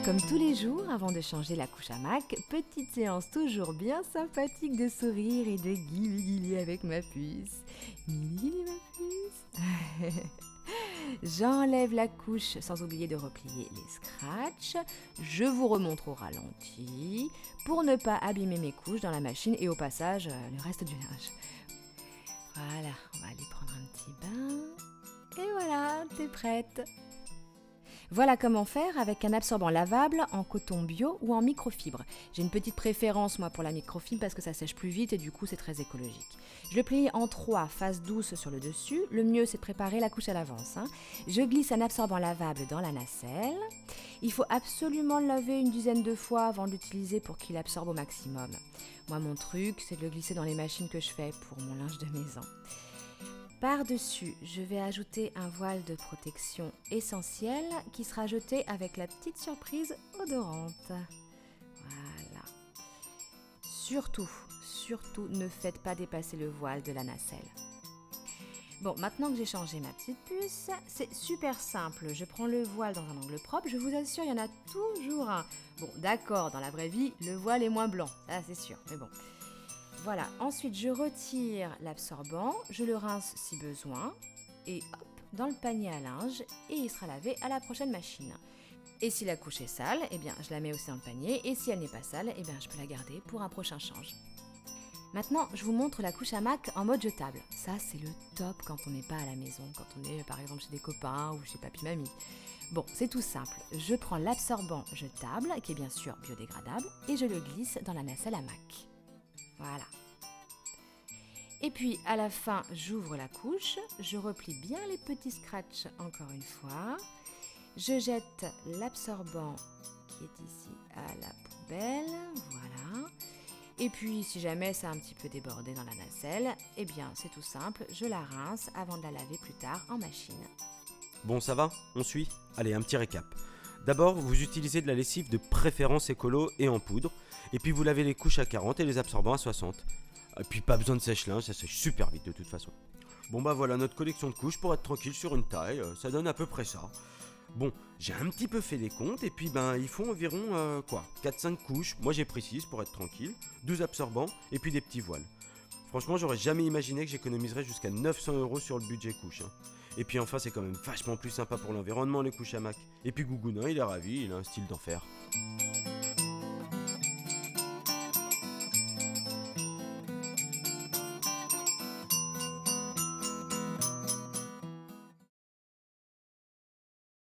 Comme tous les jours, avant de changer la couche hamac, petite séance toujours bien sympathique de sourire et de guili avec ma puce. Guili ma puce. J'enlève la couche sans oublier de replier les scratchs. Je vous remontre au ralenti pour ne pas abîmer mes couches dans la machine et au passage le reste du linge. Voilà, on va aller prendre un petit bain. Et voilà, t'es prête. Voilà comment faire avec un absorbant lavable en coton bio ou en microfibre. J'ai une petite préférence moi pour la microfibre parce que ça sèche plus vite et du coup c'est très écologique. Je le plie en 3 faces douces sur le dessus. Le mieux c'est de préparer la couche à l'avance. Je glisse un absorbant lavable dans la nacelle. Il faut absolument le laver une dizaine de fois avant de l'utiliser pour qu'il absorbe au maximum. Moi mon truc c'est de le glisser dans les machines que je fais pour mon linge de maison. Par-dessus, je vais ajouter un voile de protection essentiel qui sera jeté avec la petite surprise odorante. Voilà. Surtout, ne faites pas dépasser le voile de la nacelle. Bon, maintenant que j'ai changé ma petite puce, c'est super simple. Je prends le voile dans un angle propre. Je vous assure, il y en a toujours un. Bon, d'accord, dans la vraie vie, le voile est moins blanc. Ça, c'est sûr, mais bon. Voilà, ensuite je retire l'absorbant, je le rince si besoin et hop, dans le panier à linge et il sera lavé à la prochaine machine. Et si la couche est sale, eh bien je la mets aussi dans le panier et si elle n'est pas sale, eh bien je peux la garder pour un prochain change. Maintenant, je vous montre la couche hamac en mode jetable. Ça, c'est le top quand on n'est pas à la maison, quand on est par exemple chez des copains ou chez papy-mamie. Bon, c'est tout simple. Je prends l'absorbant jetable, qui est bien sûr biodégradable, et je le glisse dans la nacelle hamac. Voilà. Et puis à la fin, j'ouvre la couche, je replie bien les petits scratchs encore une fois. Je jette l'absorbant qui est ici à la poubelle, voilà. Et puis si jamais ça a un petit peu débordé dans la nacelle, eh bien c'est tout simple, je la rince avant de la laver plus tard en machine. Bon, ça va? On suit? Allez, un petit récap. D'abord, vous utilisez de la lessive de préférence écolo et en poudre, et puis vous lavez les couches à 40 et les absorbants à 60. Et puis pas besoin de sèche-linge, ça sèche super vite de toute façon. Bon bah voilà notre collection de couches pour être tranquille sur une taille, ça donne à peu près ça. Bon, j'ai un petit peu fait les comptes et puis ben ils font environ 4-5 couches, moi j'ai pris 6 pour être tranquille, 12 absorbants et puis des petits voiles. Franchement j'aurais jamais imaginé que j'économiserais jusqu'à 900 € sur le budget couche. Et puis enfin c'est quand même vachement plus sympa pour l'environnement les couches hamac. Et puis Gougouna il est ravi, il a un style d'enfer.